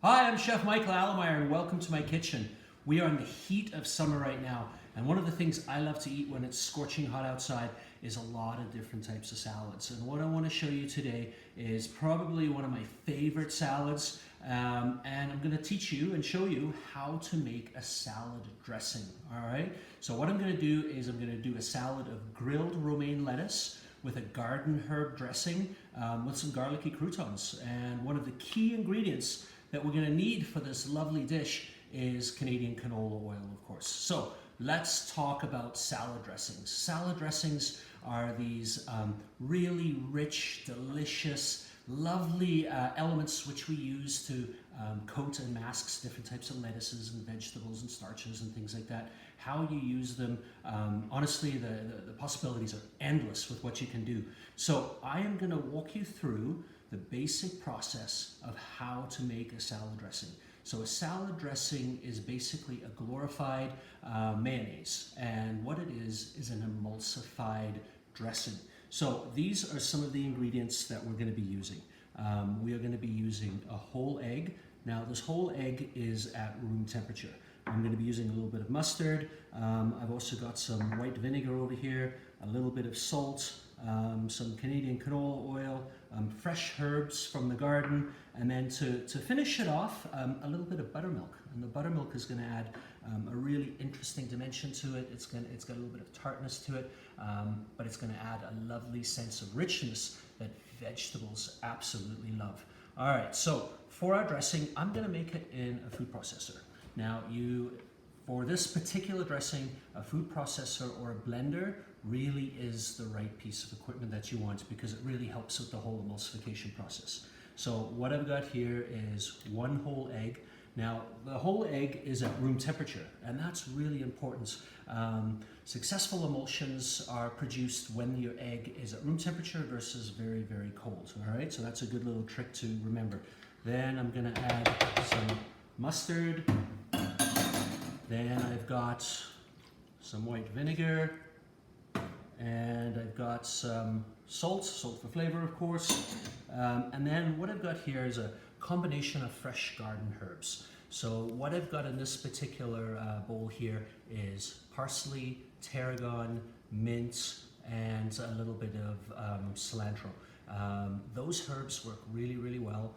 Hi, I'm Chef Michael Allemeier and welcome to my kitchen. We are in the heat of summer right now, and one of the things I love to eat when it's scorching hot outside is a lot of different types of salads. And what I want to show you today is probably one of my favorite salads, and I'm going to teach you and show you how to make a salad dressing. All right, so what I'm going to do is I'm going to do a salad of grilled romaine lettuce with a garden herb dressing with some garlicky croutons. And one of the key ingredients that we're going to need for this lovely dish is Canadian canola oil, of course. So let's talk about salad dressings. Salad dressings are these really rich, delicious, lovely elements which we use to coat and mask different types of lettuces and vegetables and starches and things like that. How you use them, honestly, the possibilities are endless with what you can do. So I am going to walk you through the basic process of how to make a salad dressing. So a salad dressing is basically a glorified mayonnaise, and what it is an emulsified dressing. So these are some of the ingredients that we're going to be using. We are going to be using a whole egg. Now this whole egg is at room temperature. I'm going to be using a little bit of mustard. I've also got some white vinegar over here, a little bit of salt, some Canadian canola oil, fresh herbs from the garden, and then to finish it off, a little bit of buttermilk. And the buttermilk is going to add a really interesting dimension to it. It's got a little bit of tartness to it, but it's going to add a lovely sense of richness that vegetables absolutely love. All right, so for our dressing, I'm going to make it in a food processor. Now, for this particular dressing, a food processor or a blender really is the right piece of equipment that you want, because it really helps with the whole emulsification process. So what I've got here is one whole egg. Now, the whole egg is at room temperature, and that's really important. Successful emulsions are produced when your egg is at room temperature versus very, very cold. All right, so that's a good little trick to remember. Then I'm going to add some mustard. Then I've got some white vinegar, and I've got some salt for flavor, of course. And then what I've got here is a combination of fresh garden herbs. So what I've got in this particular bowl here is parsley, tarragon, mint, and a little bit of cilantro. Those herbs work really, really well.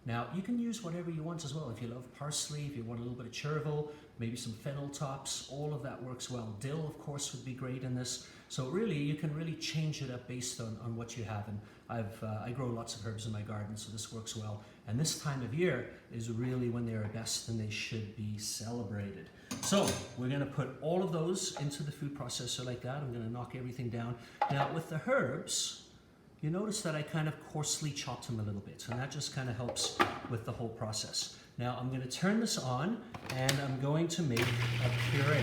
Now you can use whatever you want as well. If you love parsley, if you want a little bit of chervil, maybe some fennel tops, all of that works well. Dill, of course, would be great in this. So really, you can really change it up based on what you have. And I grow lots of herbs in my garden, so this works well. And this time of year is really when they are best and they should be celebrated. So we're going to put all of those into the food processor like that. I'm going to knock everything down. Now with the herbs, you notice that I kind of coarsely chopped them a little bit, and that just kind of helps with the whole process. Now I'm going to turn this on, and I'm going to make a puree.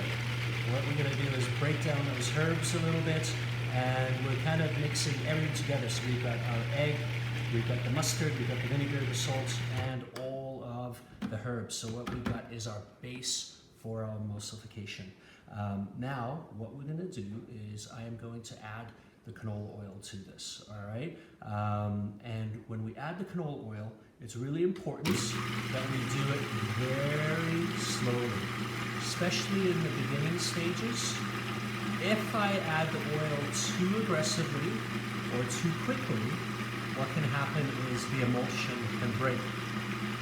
What we're going to do is break down those herbs a little bit, and we're kind of mixing everything together. So we've got our egg, we've got the mustard, we've got the vinegar, the salt, and all of the herbs. So what we've got is our base for our emulsification. Now what we're going to do is I am going to add the canola oil to this, all right? And when we add the canola oil, it's really important that we do it very slowly, especially in the beginning stages. If I add the oil too aggressively or too quickly, what can happen is the emulsion can break.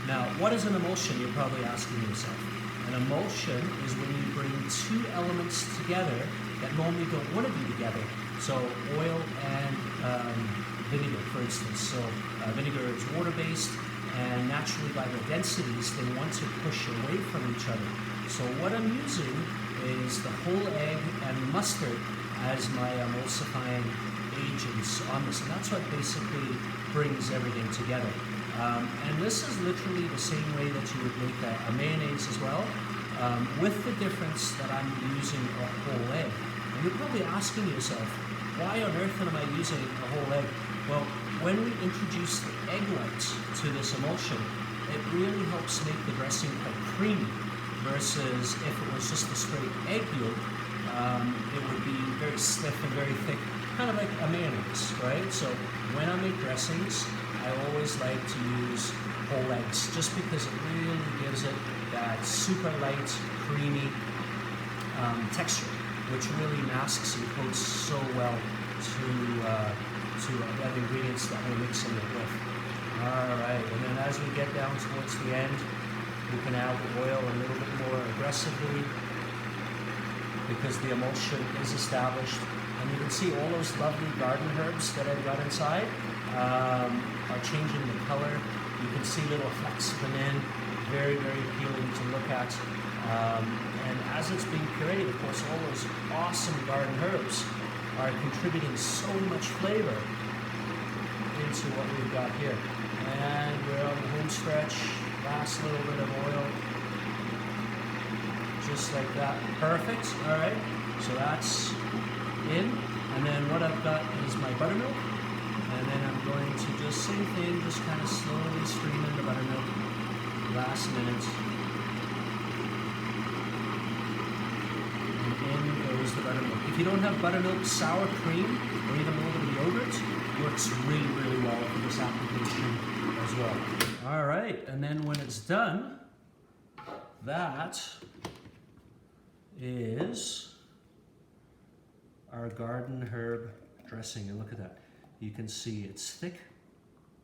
Now, what is an emulsion? You're probably asking yourself. An emulsion is when you bring two elements together that normally don't want to be together. So oil and vinegar, for instance. So vinegar is water-based, and naturally by their densities, they want to push away from each other. So what I'm using is the whole egg and mustard as my emulsifying agents on this. And that's what basically brings everything together. And this is literally the same way that you would make a mayonnaise as well, with the difference that I'm using a whole egg. And you're probably asking yourself, why on earth am I using a whole egg? Well, when we introduce the egg white to this emulsion, it really helps make the dressing quite creamy, versus if it was just a straight egg yolk, it would be very stiff and very thick, kind of like a mayonnaise, right? So when I make dressings, I always like to use whole eggs just because it really gives it that super light, creamy texture, which really masks and coats so well to the other ingredients that we're mixing it with. All right, and then as we get down towards the end, we can add the oil a little bit more aggressively because the emulsion is established. And you can see all those lovely garden herbs that I've got inside are changing the color. You can see little flecks of them in. Very, very appealing to look at. And as it's being pureed, of course, all those awesome garden herbs are contributing so much flavor into what we've got here. And we're on the home stretch. Last little bit of oil. Just like that. Perfect. All right. So that's in. And then what I've got is my buttermilk. And then I'm going to just, same thing, just kind of slowly stream in the buttermilk. Last minute. And in goes the buttermilk. If you don't have buttermilk, sour cream, or even a little bit of yogurt, works really, really well for this application as well. All right, and then when it's done, that is our garden herb dressing. And look at that. You can see it's thick,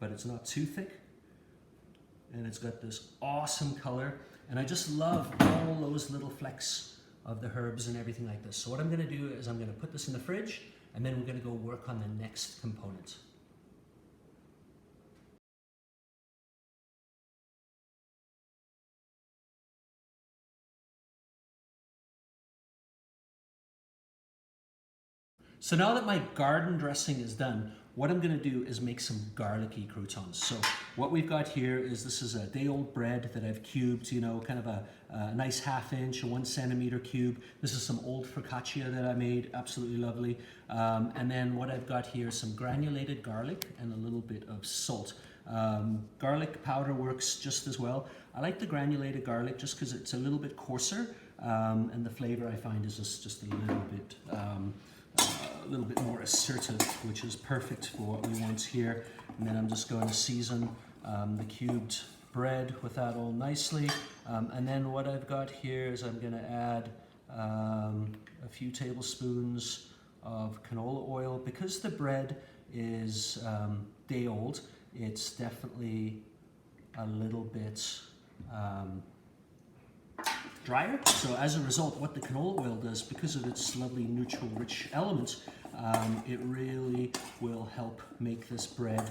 but it's not too thick. And it's got this awesome color. And I just love all those little flecks of the herbs and everything like this. So what I'm gonna do is I'm gonna put this in the fridge, and then we're gonna go work on the next component. So now that my garden dressing is done, what I'm gonna do is make some garlicky croutons. So what we've got here is, this is a day-old bread that I've cubed, you know, kind of a nice 1/2 inch or 1 centimeter cube. This is some old focaccia that I made, absolutely lovely. And then what I've got here is some granulated garlic and a little bit of salt. Garlic powder works just as well. I like the granulated garlic just because it's a little bit coarser, and the flavor I find is just a little bit more assertive, which is perfect for what we want here. And then I'm just going to season the cubed bread with that all nicely. And then what I've got here is I'm going to add a few tablespoons of canola oil. Because the bread is day old, it's definitely a little bit drier. So as a result, what the canola oil does, because of its lovely neutral rich elements, it really will help make this bread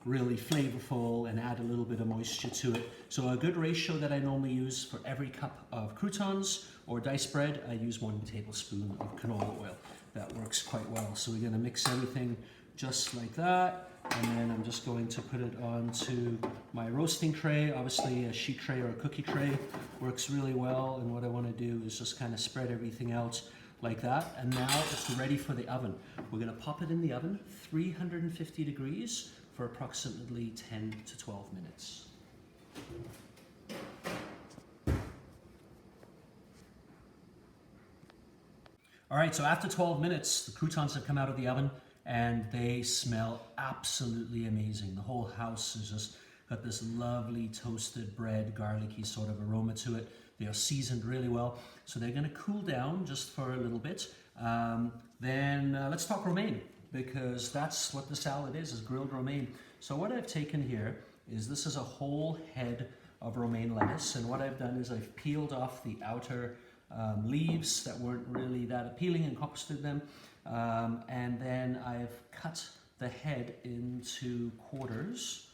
really flavorful and add a little bit of moisture to it. So a good ratio that I normally use for every cup of croutons or diced bread, I use 1 tablespoon of canola oil. That works quite well. So we're going to mix everything just like that. And then I'm just going to put it onto my roasting tray. Obviously a sheet tray or a cookie tray works really well. And what I want to do is just kind of spread everything out like that. And now it's ready for the oven. We're going to pop it in the oven, 350 degrees for approximately 10 to 12 minutes. All right, so after 12 minutes, the croutons have come out of the oven, and they smell absolutely amazing. The whole house has just got this lovely toasted bread, garlicky sort of aroma to it. They are seasoned really well. So they're gonna cool down just for a little bit. Then let's talk romaine, because that's what the salad is grilled romaine. So what I've taken here is, this is a whole head of romaine lettuce. And what I've done is I've peeled off the outer leaves that weren't really that appealing and composted them. And then I've cut the head into quarters,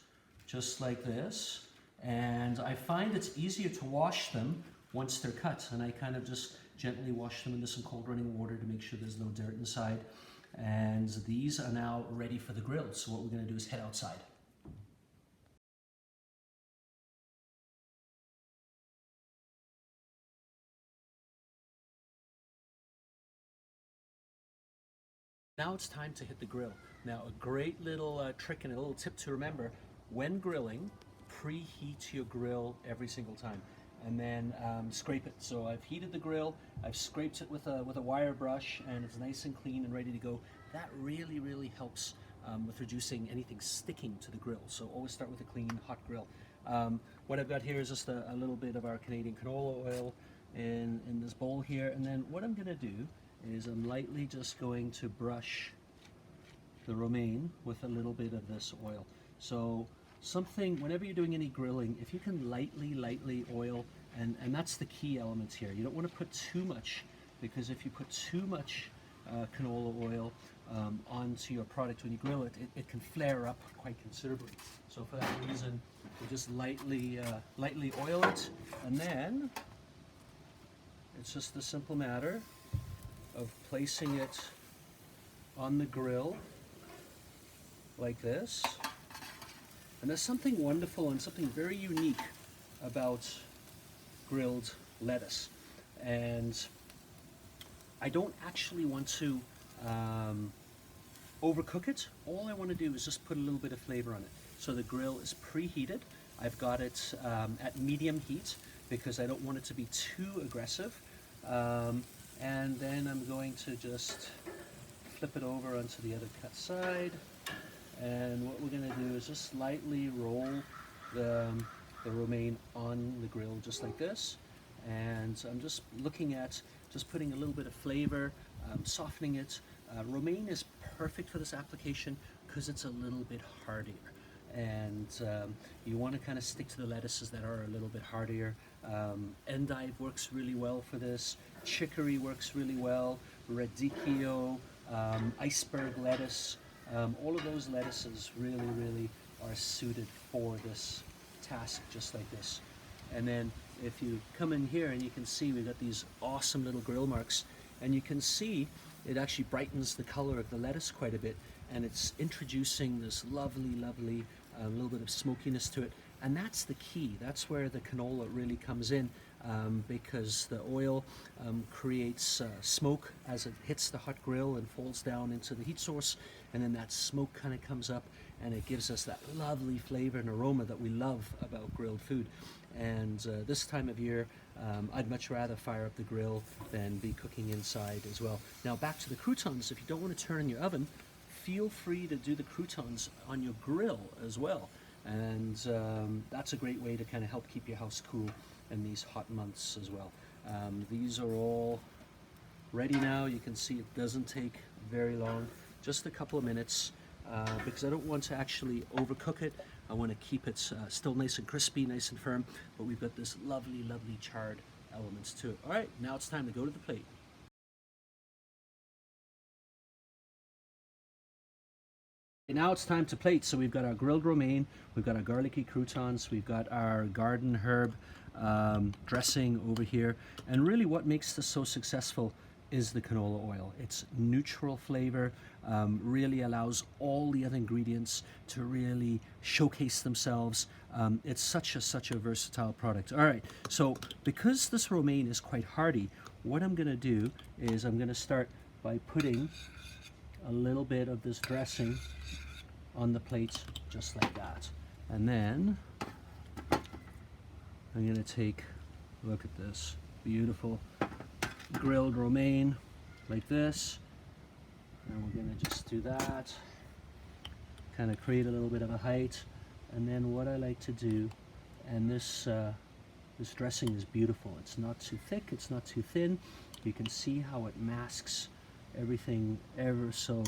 just like this. And I find it's easier to wash them once they're cut. And I kind of just gently wash them into some cold running water to make sure there's no dirt inside. And these are now ready for the grill. So what we're going to do is head outside. Now it's time to hit the grill. Now a great little trick and a little tip to remember, when grilling, preheat your grill every single time. and then scrape it. So I've heated the grill, I've scraped it with a wire brush, and it's nice and clean and ready to go. That really helps with reducing anything sticking to the grill. So always start with a clean, hot grill. What I've got here is just a little bit of our Canadian canola oil in this bowl here, and then what I'm going to do is I'm lightly just going to brush the romaine with a little bit of this oil. So whenever you're doing any grilling, if you can lightly oil, and that's the key element here. You don't want to put too much, because if you put too much canola oil onto your product when you grill it, it can flare up quite considerably. So for that reason, we just lightly oil it, and then it's just a simple matter of placing it on the grill like this. And there's something wonderful and something very unique about grilled lettuce. And I don't actually want to overcook it. All I want to do is just put a little bit of flavor on it. So the grill is preheated. I've got it at medium heat because I don't want it to be too aggressive. And then I'm going to just flip it over onto the other cut side. And what we're going to do is just lightly roll the romaine on the grill just like this. And I'm just looking at just putting a little bit of flavor, softening it. Romaine is perfect for this application because it's a little bit hardier. And you want to kind of stick to the lettuces that are a little bit hardier. Endive works really well for this. Chicory works really well. Radicchio, iceberg lettuce. All of those lettuces really are suited for this task just like this. And then if you come in here and you can see we've got these awesome little grill marks, and you can see it actually brightens the color of the lettuce quite a bit, and it's introducing this lovely little bit of smokiness to it. And that's the key. That's where the canola really comes in, because the oil creates smoke as it hits the hot grill and falls down into the heat source, and then that smoke kind of comes up and it gives us that lovely flavor and aroma that we love about grilled food. And this time of year, I'd much rather fire up the grill than be cooking inside as well. Now back to the croutons. If you don't want to turn in your oven, feel free to do the croutons on your grill as well. And that's a great way to kind of help keep your house cool in these hot months as well. These are all ready now. You can see it doesn't take very long, just a couple of minutes, because I don't want to actually overcook it. I want to keep it still nice and crispy, nice and firm, but we've got this lovely charred elements to it. All right, now it's time to go to the plate. Now it's time to plate. So we've got our grilled romaine, we've got our garlicky croutons, we've got our garden herb dressing over here. And really what makes this so successful is the canola oil. It's neutral flavor, really allows all the other ingredients to really showcase themselves. It's such a versatile product. All right, so because this romaine is quite hardy, what I'm gonna do is I'm gonna start by putting a little bit of this dressing on the plate just like that. And then I'm going to take a look at this beautiful grilled romaine like this. And we're going to just do that, kind of create a little bit of a height. And then what I like to do, and this dressing is beautiful. It's not too thick, it's not too thin. You can see how it masks everything ever so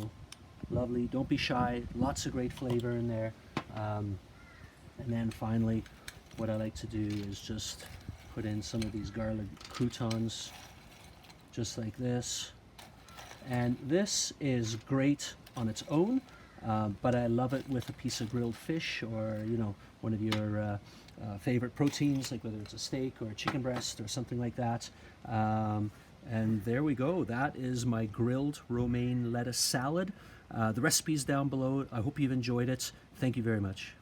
lovely. Don't be shy, lots of great flavor in there. And then finally what I like to do is just put in some of these garlic croutons just like this. And this is great on its own, but I love it with a piece of grilled fish, or one of your favorite proteins, like whether it's a steak or a chicken breast or something like that. And there we go. That is my grilled romaine lettuce salad. The recipe's down below. I hope you've enjoyed it. Thank you very much.